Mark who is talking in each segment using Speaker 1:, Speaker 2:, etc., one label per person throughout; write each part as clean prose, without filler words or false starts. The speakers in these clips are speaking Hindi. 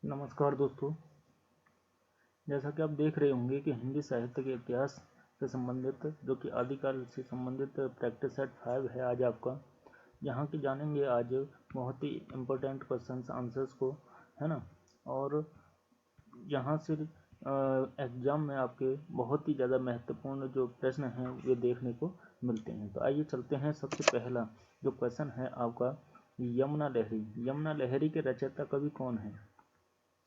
Speaker 1: नमस्कार दोस्तों। जैसा कि आप देख रहे होंगे कि हिंदी साहित्य के इतिहास से संबंधित जो कि आदिकाल से संबंधित प्रैक्टिस सेट 5 है आज आपका। यहाँ की जानेंगे आज बहुत ही इम्पोर्टेंट क्वेश्चंस आंसर्स को, है ना। और यहाँ से एग्जाम में आपके बहुत ही ज़्यादा महत्वपूर्ण जो प्रश्न हैं वे देखने को मिलते हैं। तो आइए चलते हैं। सबसे पहला जो क्वेश्चन है आपका, यमुना लहरी। यमुना लहरी के रचयिता कवि कौन है?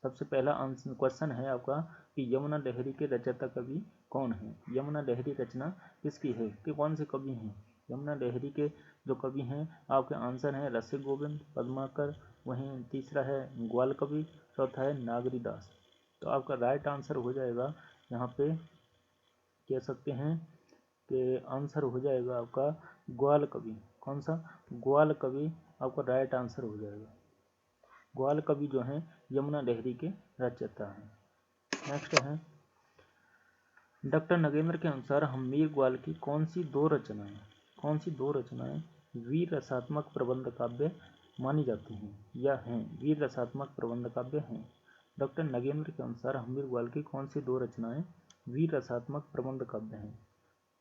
Speaker 1: सबसे पहला आंसर क्वेश्चन है आपका कि यमुना लहरी के रचयिता कवि कौन है। यमुना लहरी रचना किसकी है, कि कौन से कवि हैं? यमुना लहरी के जो कवि हैं आपके आंसर हैं रसिक गोविंद, पद्माकर, वहीं तीसरा है ग्वाल कवि, चौथा है नागरी दास। तो आपका राइट आंसर हो जाएगा, यहाँ पे कह सकते हैं कि आंसर हो जाएगा आपका ग्वाल कवि। कौन सा? ग्वाल कवि आपका राइट आंसर हो जाएगा। ग्वाल कवि जो हैं यमुना लहरी के रचयिता हैं। नेक्स्ट है, डॉक्टर नगेंद्र के अनुसार हम्मीर ग्वाल की कौन सी दो रचनाएं वीर रसात्मक प्रबंध काव्य मानी जाती हैं या हैं? वीर रसात्मक प्रबंध काव्य हैं। डॉक्टर नगेंद्र के अनुसार हम्मीर ग्वाल की कौन सी दो रचनाएं वीर रसात्मक प्रबंध काव्य हैं?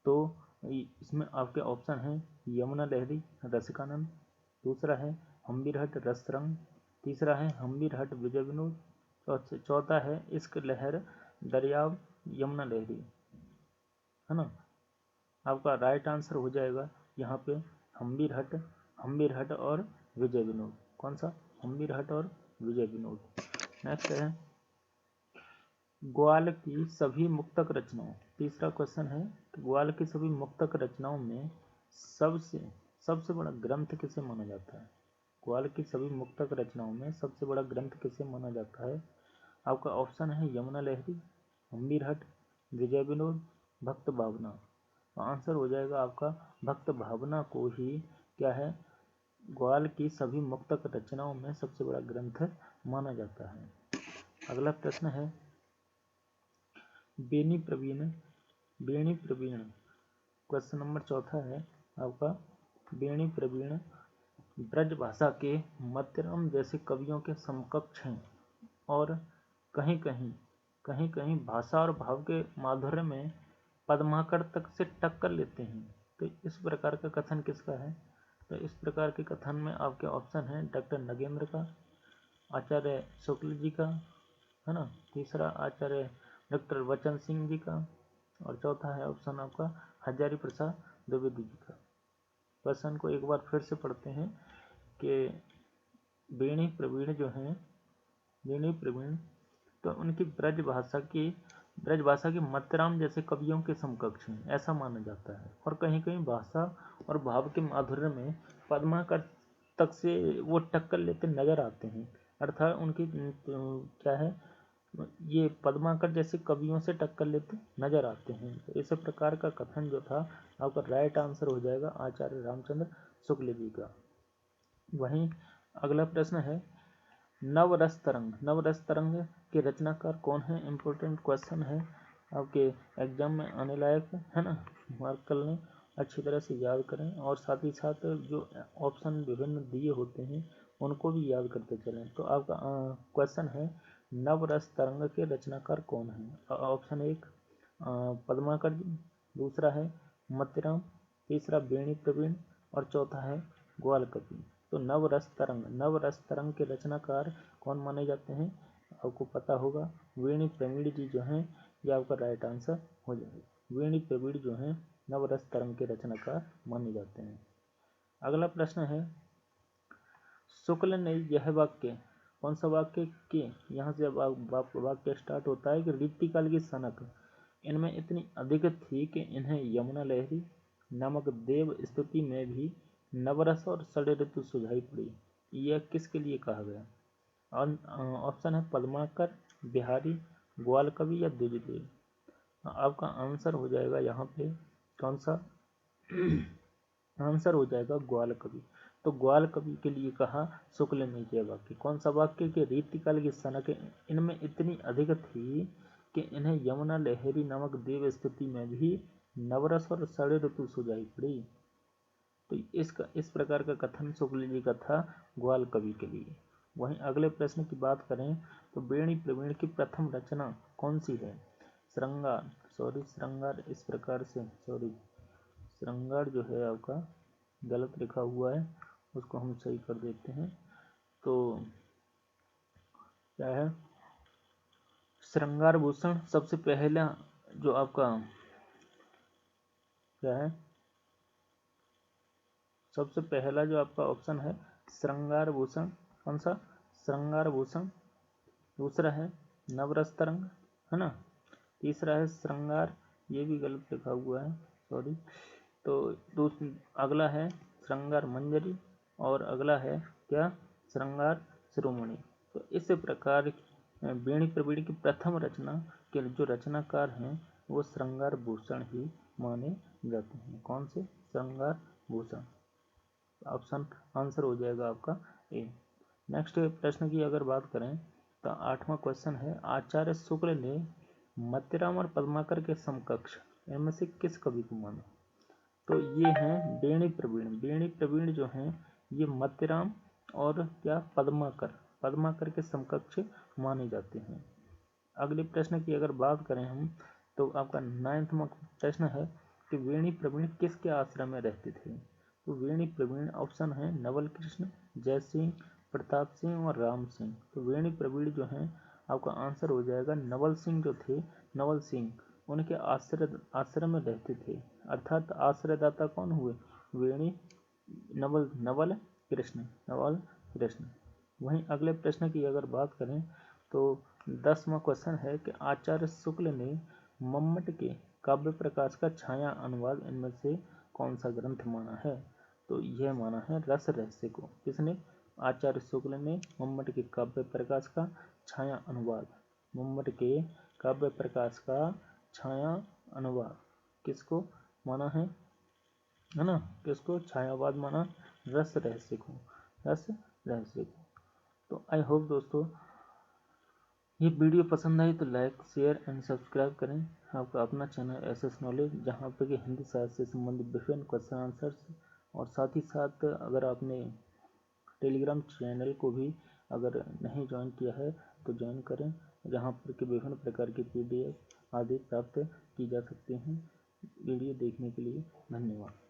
Speaker 1: तो इसमें आपके ऑप्शन हैं यमुना लहरी रसिकानंद, दूसरा है हम्बीरहट रसरंग, तीसरा है हम्बीरहट विजय विनोद, चौथा है इश्क लहर दरियाव यमुना लहरी, है ना। आपका राइट आंसर हो जाएगा यहाँ पे हम्बीरहट और विजय विनोद। कौन सा? हम्बीरहट और विजय विनोद। नेक्स्ट है, ग्वाल की सभी मुक्तक रचनाओं। तीसरा क्वेश्चन है कि ग्वाल की सभी मुक्तक रचनाओं में सबसे बड़ा ग्रंथ किसे माना जाता है? ग्वाल की सभी मुक्तक रचनाओं में सबसे बड़ा ग्रंथ किसे माना जाता है? आपका ऑप्शन है यमुना लहरी, हम्बीरहट, विजय विनोद, भक्त भावना। तो आंसर हो जाएगा आपका भक्त भावना को ही क्या है, ग्वाल की सभी मुक्तक रचनाओं में सबसे बड़ा ग्रंथ माना जाता है। अगला प्रश्न है, बेनी प्रवीण। क्वेश्चन नंबर चौथा है आपका, बेनी प्रवीण ब्रज भाषा के मध्यम जैसे कवियों के समकक्ष हैं और कहीं कहीं भाषा और भाव के माधुर्य में पद्माकर तक से टक्कर लेते हैं। तो इस प्रकार का कथन किसका है? तो इस प्रकार के कथन में आपके ऑप्शन है डॉक्टर नगेंद्र का, आचार्य शुक्ल जी का, है ना, तीसरा आचार्य डॉक्टर वचन सिंह जी का, और चौथा है ऑप्शन आपका हजारी प्रसाद द्विवेदी जी का। क्वेश्चन को एक बार फिर से पढ़ते हैं कि बेनी प्रवीण तो उनकी ब्रज भाषा के मध्यराम जैसे कवियों के समकक्ष हैं, ऐसा माना जाता है। और कहीं कहीं भाषा और भाव के माधुर्य में पद्माकर तक से वो टक्कर लेते नजर आते हैं। अर्थात उनकी क्या है, ये पद्माकर जैसे कवियों से टक्कर लेते नजर आते हैं। तो इस प्रकार का कथन जो था आपका राइट आंसर हो जाएगा आचार्य रामचंद्र शुक्ल जी का। वहीं अगला प्रश्न है, नवरस तरंग के रचनाकार कौन है? इम्पोर्टेंट क्वेश्चन है, आपके एग्जाम में आने लायक है ना। मार्क कर लें, अच्छी तरह से याद करें और साथ ही साथ जो ऑप्शन विभिन्न दिए होते हैं उनको भी याद करते चलें। तो आपका क्वेश्चन है, नवरस तरंग के रचनाकार कौन है? ऑप्शन एक पद्माकर जी, दूसरा है मत्यराम, तीसरा बेणी प्रवीण और चौथा है ग्वाल कवि। तो नवरस तरंग के रचनाकार कौन माने जाते हैं? आपको पता होगा वेणी प्रवीण जी जो हैं, ये आपका राइट आंसर हो जाएगा। वेणी प्रवीण जो हैं नवरस तरंग के रचनाकार माने जाते हैं। अगला प्रश्न है, शुक्ल ने यह वाक्य, कौन सा वाक्य के यहाँ से वाक्य स्टार्ट होता है कि रीतिकाल की सनक इनमें इतनी अधिक थी कि इन्हें यमुना लहरी नामक देव स्तुति में भी नवरस और षड ऋतु सुझाई पड़ी। यह किसके लिए कहा गया? ऑप्शन है पद्माकर, बिहारी, ग्वाल कवि या द्विजदेव। आपका आंसर हो जाएगा यहाँ पे कौन सा? आंसर हो जाएगा ग्वाल कवि। तो ग्वाल कवि के लिए कहा शुक्ल ने यह वाक्य, कौन सा वाक्य के रीतिकाल की सनक इनमें इतनी अधिक थी कि इन्हें यमुना लहरी नामक देव स्तुति में भी नवरस और षड ऋतु सुझाई पड़ी। तो इस प्रकार का कथन शुक्ल जी का था ग्वाल कवि के लिए। वहीं अगले प्रश्न की बात करें तो बेणी प्रवीण की प्रथम रचना कौन सी है? श्रृंगार इस प्रकार से श्रृंगार जो है आपका गलत लिखा हुआ है, उसको हम सही कर देते हैं। तो क्या है? श्रृंगार भूषण सबसे पहला जो आपका क्या है, सबसे पहला जो आपका ऑप्शन है श्रृंगार भूषण, कौन सा? श्रृंगार भूषण। दूसरा है नवरस तरंग, है ना। तीसरा है श्रृंगार, ये भी गलत लिखा हुआ है, सॉरी। तो अगला है श्रृंगार मंजरी, और अगला है क्या? श्रृंगार शिरोमणि। तो इस प्रकार बेणी प्रवीण की प्रथम रचना के जो रचनाकार हैं वो श्रृंगार भूषण ही माने जाते हैं। कौन से? श्रृंगार भूषण। ऑप्शन आंसर हो जाएगा आपका ए। नेक्स्ट प्रश्न की अगर बात करें तो 8वां क्वेश्चन है, आचार्य शुक्ल ने मत्तीराम और पद्माकर के समकक्ष इनमें से किस कवि को माना? तो ये हैं बेणी प्रवीण। बेणी प्रवीण जो हैं ये मत्तीराम और क्या पद्माकर के समकक्ष माने जाते हैं। अगले प्रश्न की अगर बात करें हम तो आपका 9वां प्रश्न है कि वेणी प्रवीण किसके आश्रम में रहते थे? तो वेणी प्रवीण ऑप्शन है नवल कृष्ण, जय सिंह, प्रताप सिंह और राम सिंह। तो वेणी प्रवीण जो हैं आपका आंसर हो जाएगा नवल सिंह जो थे, नवल सिंह उनके आश्रम में रहते थे। अर्थात आश्रयदाता कौन हुए? वेणी नवल कृष्ण। वहीं अगले प्रश्न की अगर बात करें तो 10वां क्वेश्चन है कि आचार्य शुक्ल ने मम्मट के काव्य प्रकाश का छाया अनुवाद इनमें से कौन सा ग्रंथ माना है? तो यह माना है रस रहस्य को। किसने? आचार्य शुक्ल ने मम्मट के काव्य प्रकाश का छाया अनुवाद, मम्मट के काव्य प्रकाश का छाया अनुवाद किसको माना है ना? किसको छायावाद माना? रस रहस्य को। तो आई होप दोस्तों ये वीडियो पसंद आई तो लाइक, शेयर एंड सब्सक्राइब करें। आपका अपना चैनल एसएस नॉलेज, जहाँ पे कि हिंदी साहित्य से संबंधित विभिन्न क्वेश्चन आंसर्स, और साथ ही साथ अगर आपने टेलीग्राम चैनल को भी अगर नहीं ज्वाइन किया है तो ज्वाइन करें, जहाँ पर कि विभिन्न प्रकार की PDF आदि प्राप्त की जा सकती हैं। वीडियो देखने के लिए धन्यवाद।